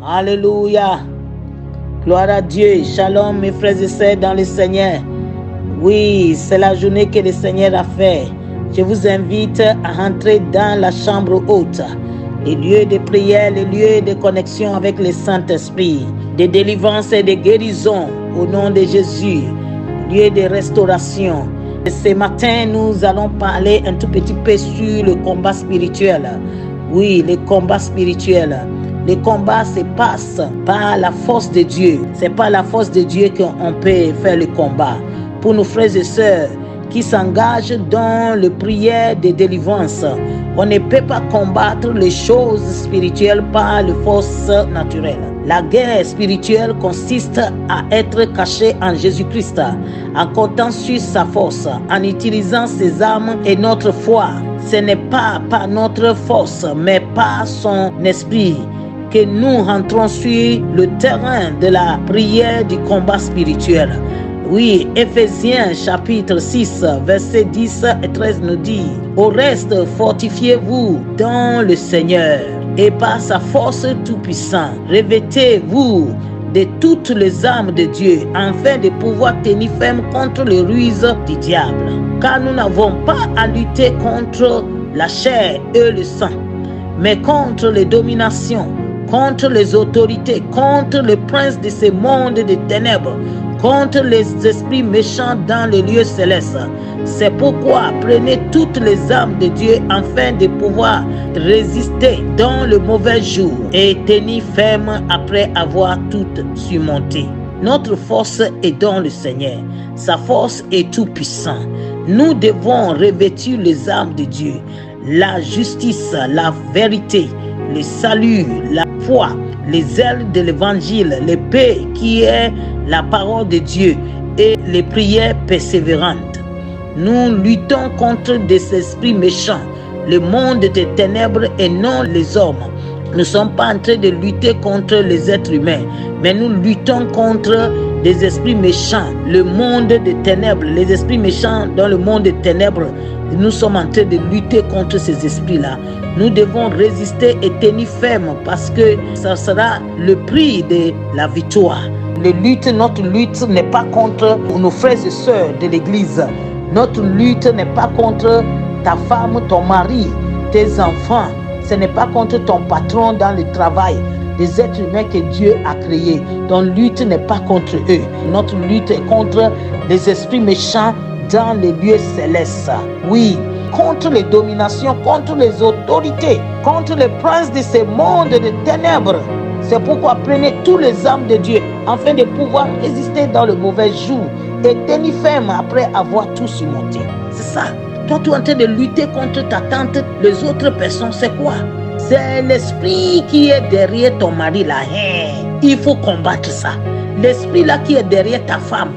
Alléluia. Gloire à Dieu. Shalom mes frères et sœurs dans le Seigneur. Oui, c'est la journée que le Seigneur a fait. Je vous invite à rentrer dans la chambre haute, les lieux de prière, les lieux de connexion avec le Saint-Esprit, de délivrance et de guérison au nom de Jésus, lieu de restauration. Ce matin, nous allons parler un tout petit peu sur le combat spirituel. Oui, le combat spirituel. Le combat se passe par la force de Dieu. C'est par la force de Dieu qu'on peut faire le combat. Pour nos frères et sœurs qui s'engagent dans la prière de délivrance, on ne peut pas combattre les choses spirituelles par les forces naturelles. La guerre spirituelle consiste à être caché en Jésus-Christ, en comptant sur sa force, en utilisant ses armes et notre foi. Ce n'est pas par notre force, mais par son esprit que nous rentrons sur le terrain de la prière du combat spirituel. Oui, Éphésiens chapitre 6, versets 10 et 13 nous dit: au reste, fortifiez-vous dans le Seigneur et par sa force tout-puissante. Revêtez-vous de toutes les armes de Dieu afin de pouvoir tenir ferme contre les ruses du diable. Car nous n'avons pas à lutter contre la chair et le sang, mais contre les dominations, contre les autorités, contre les princes de ce monde de ténèbres, contre les esprits méchants dans les lieux célestes. C'est pourquoi prenez toutes les armes de Dieu afin de pouvoir résister dans le mauvais jour et tenir ferme après avoir tout surmonté. Notre force est dans le Seigneur. Sa force est tout puissante. Nous devons revêtir les armes de Dieu, la justice, la vérité, le salut, la foi, les ailes de l'évangile, l'épée qui est la parole de Dieu et les prières persévérantes. Nous luttons contre des esprits méchants, le monde des ténèbres et non les hommes. Nous ne sommes pas en train de lutter contre les êtres humains, mais nous luttons contre des esprits méchants, le monde des ténèbres, les esprits méchants dans le monde des ténèbres. Nous sommes en train de lutter contre ces esprits-là. Nous devons résister et tenir ferme parce que ça sera le prix de la victoire. Notre lutte n'est pas contre nos frères et sœurs de l'église. Notre lutte n'est pas contre ta femme, ton mari, tes enfants. Ce n'est pas contre ton patron dans le travail, des êtres humains que Dieu a créés. Ton lutte n'est pas contre eux. Notre lutte est contre les esprits méchants dans les lieux célestes. Oui, contre les dominations, contre les autorités, contre les princes de ce monde de ténèbres. C'est pourquoi prenez tous les armes de Dieu afin de pouvoir résister dans le mauvais jour et tenir ferme après avoir tout surmonté. C'est ça. Toi, tu es en train de lutter contre ta tante, les autres personnes, c'est quoi? C'est l'esprit qui est derrière ton mari là. Il faut combattre ça. L'esprit là qui est derrière ta femme,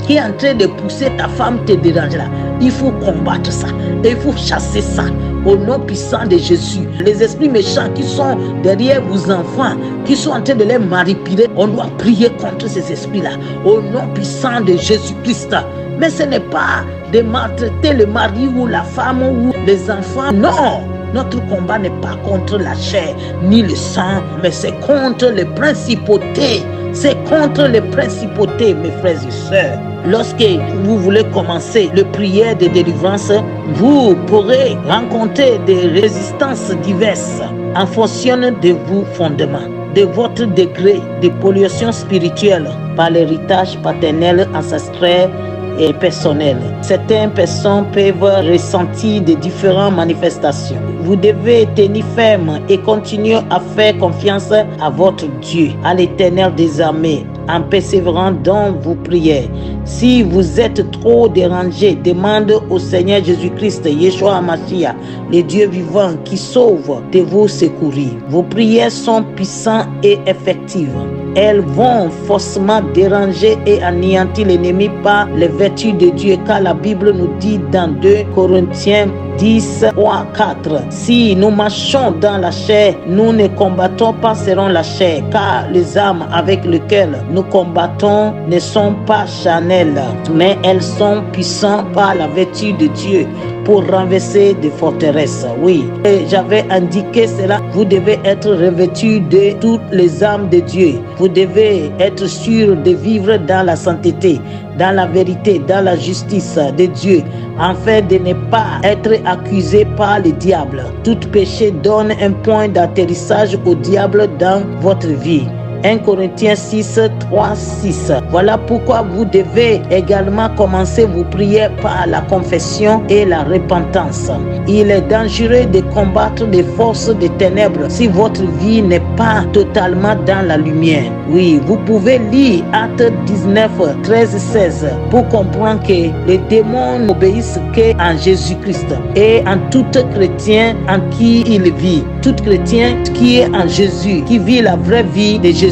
qui est en train de pousser ta femme te déranger là. Il faut combattre ça. Et il faut chasser ça au nom puissant de Jésus. Les esprits méchants qui sont derrière vos enfants, qui sont en train de les manipuler, on doit prier contre ces esprits-là au nom puissant de Jésus-Christ. Mais ce n'est pas de maltraiter le mari ou la femme ou les enfants. Non, notre combat n'est pas contre la chair ni le sang, mais c'est contre les principautés. C'est contre les principautés, mes frères et sœurs. Lorsque vous voulez commencer le prière de délivrance, vous pourrez rencontrer des résistances diverses en fonction de vos fondements, de votre degré de pollution spirituelle par l'héritage paternel, ancestral et personnel. Certaines personnes peuvent ressentir de différentes manifestations. Vous devez tenir ferme et continuer à faire confiance à votre Dieu, à l'Éternel des armées, en persévérant dans vos prières. Si vous êtes trop dérangé, demandez au Seigneur Jésus-Christ, Yeshua HaMashiach, le Dieu vivant qui sauve, de vous secourir. Vos prières sont puissantes et effectives. Elles vont forcément déranger et anéantir l'ennemi par les vertus de Dieu, car la Bible nous dit dans 2 Corinthiens 10, 3, 4. Si nous marchons dans la chair, nous ne combattons pas selon la chair, car les armes avec lesquelles nous combattons ne sont pas charnelles, mais elles sont puissantes par la vertu de Dieu pour renverser des forteresses. Oui, et j'avais indiqué cela. Vous devez être revêtus de toutes les armes de Dieu. Vous devez être sûr de vivre dans la sainteté, dans la vérité, dans la justice de Dieu, afin de ne pas être accusé par le diable. Tout péché donne un point d'atterrissage au diable dans votre vie. 1 Corinthiens 6, 3, 6. Voilà pourquoi vous devez également commencer vos prières par la confession et la repentance. Il est dangereux de combattre des forces des ténèbres si votre vie n'est pas totalement dans la lumière. Oui, vous pouvez lire Actes 19, 13, 16 pour comprendre que les démons n'obéissent qu'en Jésus-Christ et en tout chrétien en qui il vit. Tout chrétien qui est en Jésus, qui vit la vraie vie de Jésus.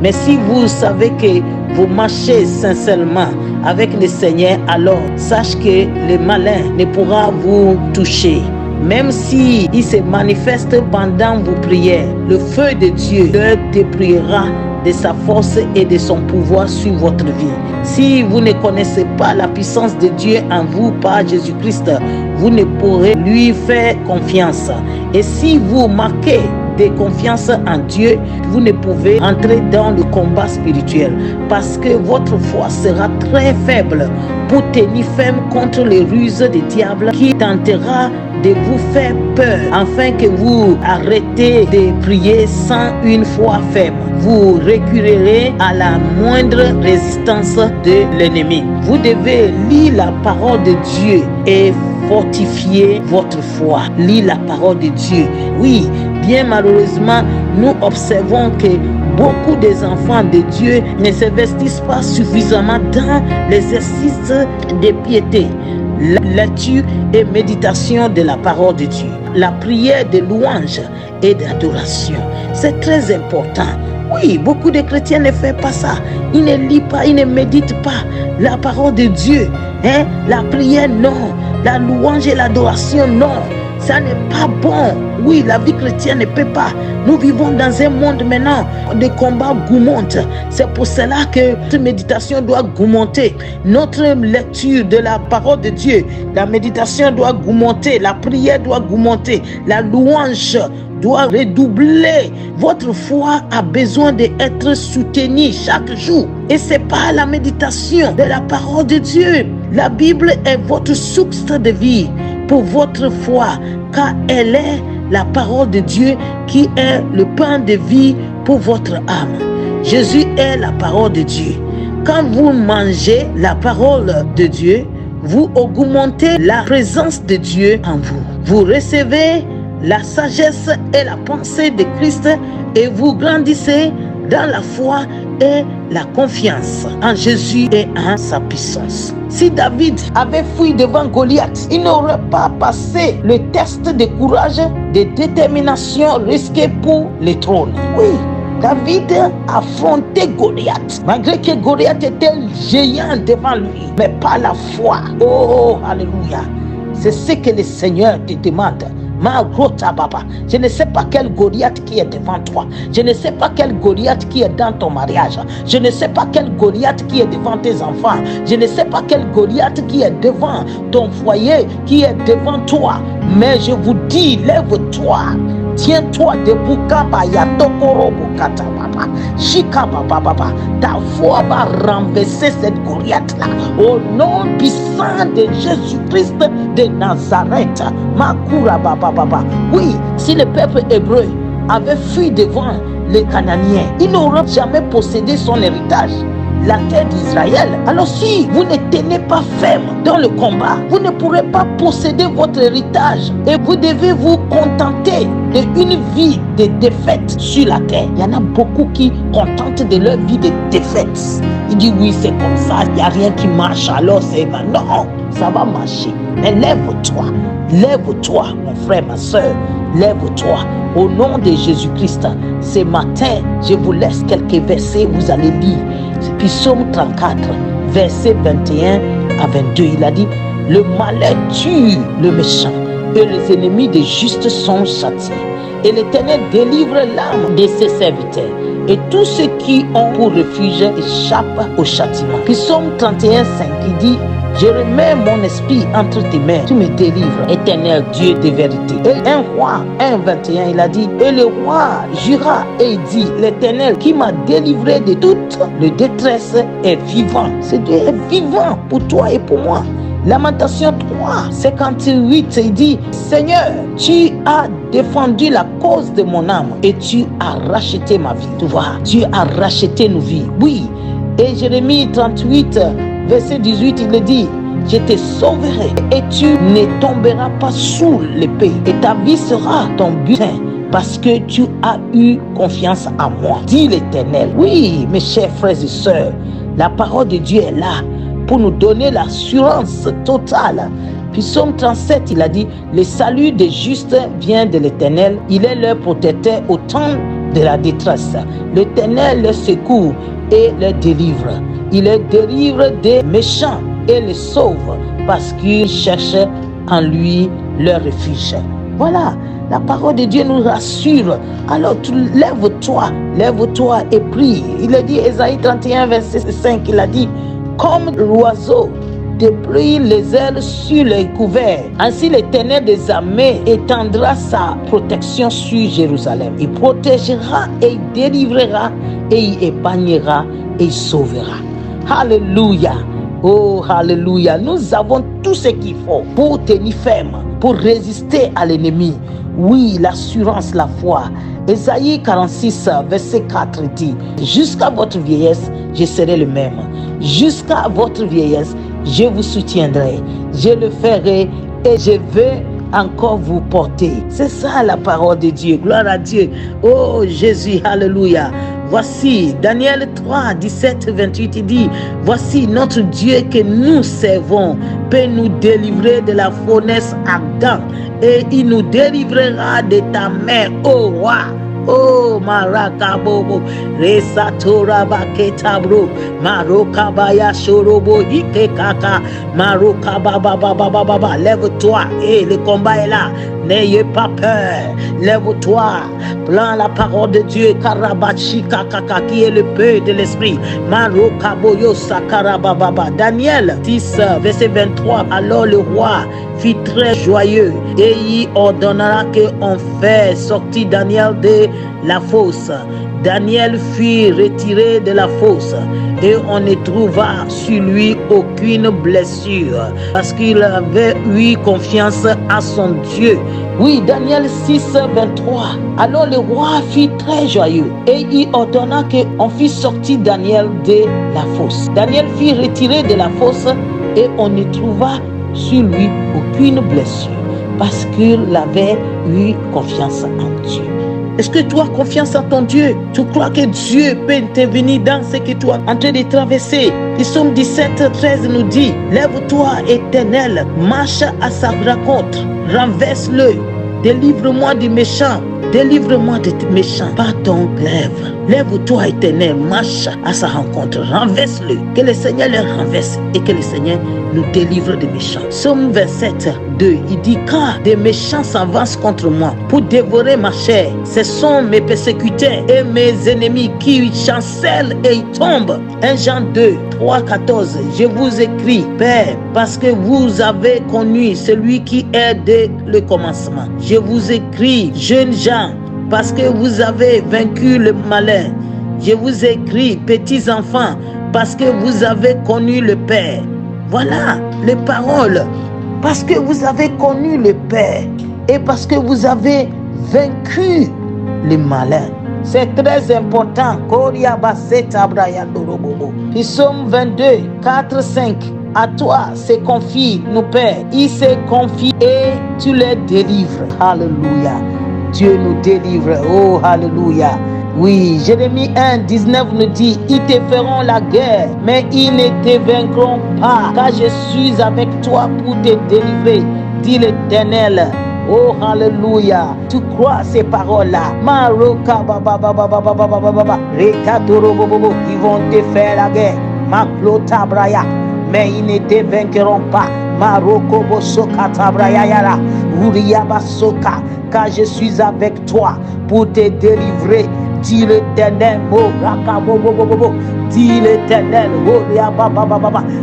Mais si vous savez que vous marchez sincèrement avec le Seigneur, alors sache que le malin ne pourra vous toucher. Même si il se manifeste pendant vos prières, le feu de Dieu le déploiera de sa force et de son pouvoir sur votre vie. Si vous ne connaissez pas la puissance de Dieu en vous par Jésus-Christ, vous ne pourrez lui faire confiance. Et si vous marquez de confiance en Dieu, vous ne pouvez entrer dans le combat spirituel parce que votre foi sera très faible pour tenir ferme contre les ruses du diable qui tentera de vous faire peur afin que vous arrêtez de prier sans une foi ferme. Vous reculerez à la moindre résistance de l'ennemi. Vous devez lire la parole de Dieu et fortifier votre foi. Lire la parole de Dieu. Oui, bien malheureusement, nous observons que beaucoup des enfants de Dieu ne s'investissent pas suffisamment dans l'exercice de piété, la lecture et méditation de la parole de Dieu, la prière de louange et d'adoration. C'est très important. Oui, beaucoup de chrétiens ne font pas ça. Ils ne lisent pas, ils ne méditent pas la parole de Dieu. La prière, non. La louange et l'adoration, non. Ça n'est pas bon. Oui, la vie chrétienne ne peut pas. Nous vivons dans un monde maintenant de combat gourmande. C'est pour cela que notre méditation doit gourmander. Notre lecture de la parole de Dieu, la méditation doit gourmander. La prière doit gourmander. La louange doit redoubler. Votre foi a besoin d'être soutenue chaque jour. Et c'est par la méditation de la parole de Dieu. La Bible est votre source de vie pour votre foi, car elle est la parole de Dieu qui est le pain de vie pour votre âme. Jésus est la parole de Dieu. Quand vous mangez la parole de Dieu, vous augmentez la présence de Dieu en vous. Vous recevez la sagesse et la pensée de Christ et vous grandissez dans la foi et la confiance en Jésus et en sa puissance. Si David avait fui devant Goliath, il n'aurait pas passé le test de courage, de détermination risqué pour le trône. Oui, David a affronté Goliath, malgré que Goliath était géant devant lui, mais par la foi. Oh, alléluia. C'est ce que le Seigneur te demande. Je ne sais pas quel Goliath qui est devant toi. Je ne sais pas quel Goliath qui est dans ton mariage. Je ne sais pas quel Goliath qui est devant tes enfants. Je ne sais pas quel Goliath qui est devant ton foyer, qui est devant toi. Mais je vous dis, lève-toi. Tiens-toi debout, ta foi va renverser cette Goliath-là. Au nom puissant de Jésus-Christ de Nazareth. Oui, si le peuple hébreu avait fui devant les Cananéens, il n'aurait jamais possédé son héritage, la terre d'Israël. Alors si vous ne tenez pas ferme dans le combat, vous ne pourrez pas posséder votre héritage et vous devez vous contenter d'une vie de défaite sur la terre. Il y en a beaucoup qui contentent de leur vie de défaite. Ils disent oui, c'est comme ça, il n'y a rien qui marche, alors c'est mal. Non, ça va marcher. Mais lève-toi, lève-toi, mon frère, ma soeur, lève-toi. Au nom de Jésus-Christ, ce matin, je vous laisse quelques versets, vous allez lire. Psaume 34, verset 21 à 22, il a dit: le malheur tue le méchant et les ennemis des justes sont châtiés. Et l'Éternel délivre l'âme de ses serviteurs. Et tous ceux qui ont pour refuge échappent au châtiment. Psaume 31, 5, il dit: Je remets mon esprit entre tes mains. Tu me délivres, éternel Dieu de vérité. Et un roi, 1:21, il a dit, et le roi jura et il dit, l'Éternel qui m'a délivré de toute le détresse est vivant. Ce Dieu est vivant pour toi et pour moi. Lamentation 3:58, il dit, Seigneur, tu as défendu la cause de mon âme et tu as racheté ma vie. Tu vois, tu as racheté nos vies. Oui. Et Jérémie 38:18, il dit, je te sauverai et tu ne tomberas pas sous l'épée et ta vie sera ton butin parce que tu as eu confiance en moi, dit l'Éternel. Oui, mes chers frères et sœurs, la parole de Dieu est là pour nous donner l'assurance totale. Puis Psaume 37, il a dit, le salut des justes vient de l'Éternel, il est leur protecteur au temps de la détresse. L'Éternel les secourt et les délivre. Il les délivre des méchants et les sauve parce qu'ils cherchent en lui leur refuge. Voilà, la parole de Dieu nous rassure. Alors lève-toi et prie. Il a dit, Ésaïe 31:5, il a dit, comme l'oiseau déploie les ailes sur les couverts, ainsi l'Éternel des armées étendra sa protection sur Jérusalem. Il protégera et il délivrera et il épargnera et il sauvera. Alléluia. Oh, alléluia. Nous avons tout ce qu'il faut pour tenir ferme, pour résister à l'ennemi. Oui, l'assurance, la foi. Ésaïe 46:4 dit, jusqu'à votre vieillesse, je serai le même. Jusqu'à votre vieillesse, je vous soutiendrai. Je le ferai et je vais encore vous porter. C'est ça la parole de Dieu. Gloire à Dieu. Oh Jésus, alléluia. Voici Daniel 3:17-28, il dit, voici notre Dieu que nous servons peut nous délivrer de la fournaise ardente et il nous délivrera de ta main, ô roi. Oh marakabobo resatora baketabro marokabaya shorobo ikekaka marokababa. Lève-toi et le combat est là. N'ayez pas peur. Lève-toi. Prends la parole de Dieu. Karabachi kakaka qui est le peu de l'esprit. Marokaboyo sakarababa. Daniel 10:23. Alors le roi fit très joyeux et il ordonnera qu'on fait sortir Daniel de la fosse. Daniel fut retiré de la fosse et on ne trouva sur lui aucune blessure parce qu'il avait eu confiance à son Dieu. Oui, Daniel 6:23. Alors le roi fut très joyeux et il ordonna qu'on fît sortir Daniel de la fosse. Daniel fut retiré de la fosse et on ne trouva sur lui aucune blessure parce qu'il avait eu confiance en Dieu. Est-ce que tu as confiance en ton Dieu? Tu crois que Dieu peut intervenir dans ce que tu es en train de traverser? Psaume 17:13 nous dit, lève-toi éternel, marche à sa rencontre, renverse-le, délivre-moi du méchant. Délivre-moi des méchants par ton lèvre. Lève-toi éternel, marche à sa rencontre, renverse-le. Que le Seigneur le renverse et que le Seigneur nous délivre des méchants. Psaume 27:2, il dit, car des méchants s'avancent contre moi pour dévorer ma chair. Ce sont mes persécuteurs et mes ennemis qui chancellent et ils tombent. 1 Jean 2:3-14, je vous écris, Père, parce que vous avez connu celui qui est dès le commencement. Je vous écris, jeunes gens, parce que vous avez vaincu le malin. Je vous écris, petits enfants, parce que vous avez connu le Père. Voilà les paroles. Parce que vous avez connu le Père et parce que vous avez vaincu le malin. C'est très important. Psaume 22:4-5. À toi se confie nos pères. Ils se confient et tu les délivres. Alléluia. Dieu nous délivre. Oh, alléluia. Oui, Jérémie 1:19 nous dit, ils te feront la guerre, mais ils ne te vaincront pas, car je suis avec toi pour te délivrer, dit l'Éternel. Oh, alléluia. Tu crois ces paroles-là? Maroka baba baba baba baba baba. Rekatoro bobo. Ils vont te faire la guerre. Maklota braya. Mais ils ne te vaincront pas. Maroko bosoka tabraya yara. Uriaba soka. Car je suis avec toi pour te délivrer. Dit l'Éternel, dit dit l'Éternel.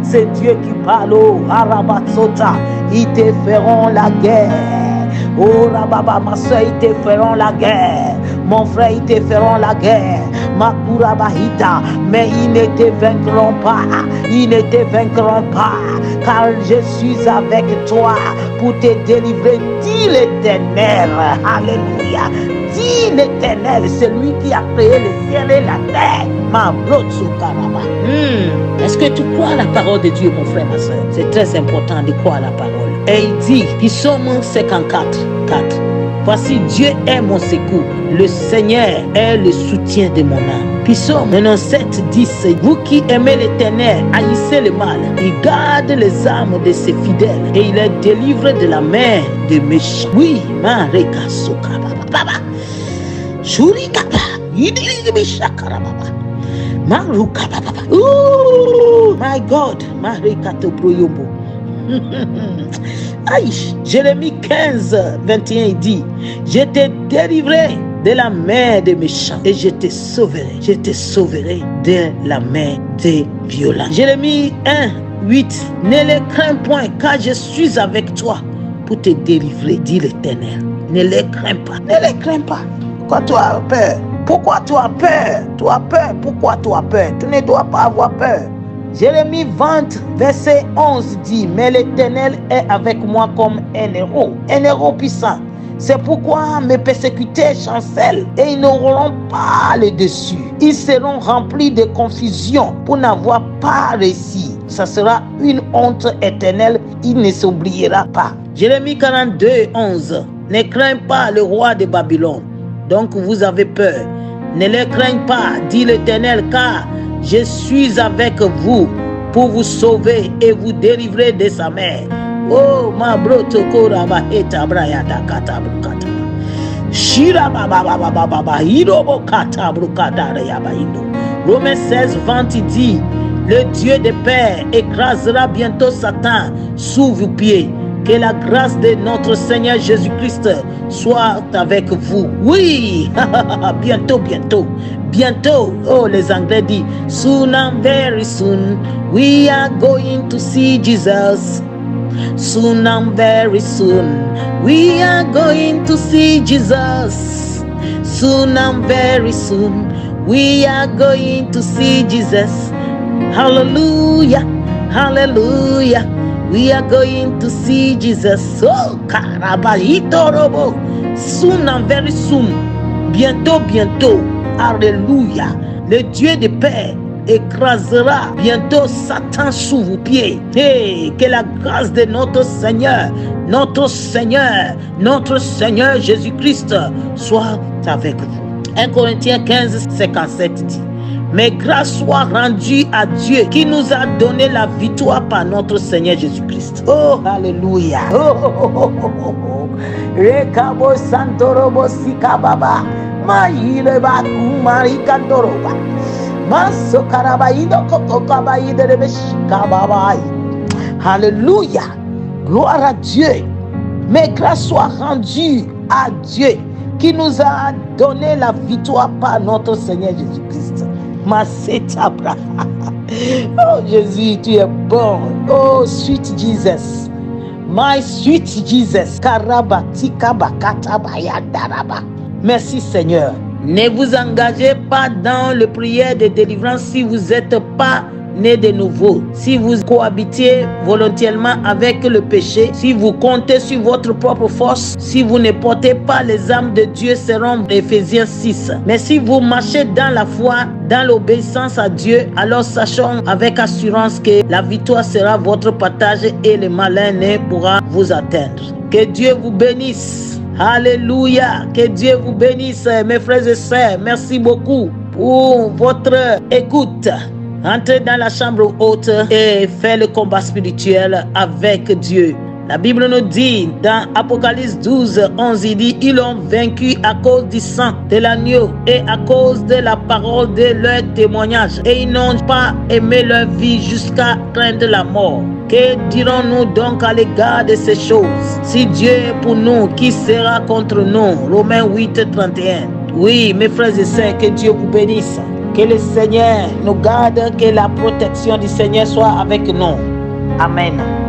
C'est Dieu qui parle. Oh, Arabatsota, ils te feront la guerre. Oh, Rababa, ma soeur, ils te feront la guerre. Mon frère, ils te feront la guerre. Makurabahita, mais ils ne te vaincront pas. Ils ne te vaincront pas. Car je suis avec toi pour te délivrer, dit l'Éternel. Alléluia. Dit l'Éternel, c'est lui qui a créé le ciel et la terre. Est-ce que tu crois à la parole de Dieu, mon frère, ma soeur? C'est très important de croire à la parole. Et il dit, Psaume 54, 4. Voici, Dieu est mon secours. Le Seigneur est le soutien de mon âme. Psaume 97, 10. Vous qui aimez l'Éternel, haïssez le mal. Il garde les âmes de ses fidèles et il les délivre de la main des méchants. Oui, Mareka Soka Baba. Shurikaba. Idilibishakara Baba. Maruka Baba. Oh, my God. Mareka Toproyobo. Aïe, Jérémie 15, 21, il dit, je t'ai délivré de la main des méchants et je te sauverai de la main des violents. Jérémie 1, 8, ne les crains point car je suis avec toi pour te délivrer, dit l'Éternel. Ne les crains pas, ne les crains pas. Pourquoi tu as peur? Pourquoi tu as peur? Tu as peur, pourquoi tu as peur? Tu ne dois pas avoir peur. Jérémie 20, verset 11 dit, mais l'Éternel est avec moi comme un héros puissant. C'est pourquoi mes persécuteurs chancellent et ils n'auront pas le dessus. Ils seront remplis de confusion pour n'avoir pas réussi. Ça sera une honte éternelle, il ne s'oubliera pas. Jérémie 42, 11, ne crains pas le roi de Babylone. Donc vous avez peur. Ne les craignez pas, dit l'Éternel, car je suis avec vous pour vous sauver et vous délivrer de sa main. Oh, ma brotoko raba eta brayata katabrukata. Shira baba baba baba hirobo katabrukata rayaba indo. Romains 16, 20 dit, le Dieu de paix écrasera bientôt Satan sous vos pieds. Que la grâce de notre Seigneur Jésus-Christ soit avec vous. Oui, bientôt. Oh, les Anglais disent, soon and very soon, we are going to see Jesus. Soon and very soon, we are going to see Jesus. Soon and very soon, we are going to see Jesus. Hallelujah, hallelujah. We are going to see Jesus. Oh, Karabahito Robo. Soon and very soon. Bientôt. Alléluia. Le Dieu de paix écrasera bientôt Satan sous vos pieds. Et que la grâce de notre Seigneur Jésus-Christ soit avec vous. 1 Corinthiens 15, 57 dit, mais grâce soit rendue à Dieu qui nous a donné la victoire par notre Seigneur Jésus-Christ. Oh, alléluia. Rekabo santorobo sikababa. Maïle baku marikandoroba. Masokarabaïdo kotokabaïde rebeshikababaï. Alléluia. Gloire à Dieu. Mais grâce soit rendue à Dieu qui nous a donné la victoire par notre Seigneur Jésus-Christ. Oh Jésus, tu es bon. Oh sweet Jesus. My sweet Jesus. Merci Seigneur. Ne vous engagez pas dans le prière de délivrance si vous n'êtes pas né de nouveau, si vous cohabitez volontairement avec le péché, si vous comptez sur votre propre force, si vous ne portez pas les armes de Dieu, selon Éphésiens 6. Mais si vous marchez dans la foi, dans l'obéissance à Dieu, alors sachons avec assurance que la victoire sera votre partage et le malin ne pourra vous atteindre. Que Dieu vous bénisse. Alléluia. Que Dieu vous bénisse, mes frères et sœurs. Merci beaucoup pour votre écoute. Entrez dans la chambre haute et faites le combat spirituel avec Dieu. La Bible nous dit dans Apocalypse 12, 11, il dit, ils l'ont vaincu à cause du sang de l'agneau et à cause de la parole de leur témoignage. Et ils n'ont pas aimé leur vie jusqu'à craindre la mort. Que dirons-nous donc à l'égard de ces choses? Si Dieu est pour nous, qui sera contre nous? Romains 8, 31. Oui, mes frères et sœurs, que Dieu vous bénisse. Que le Seigneur nous garde, que la protection du Seigneur soit avec nous. Amen.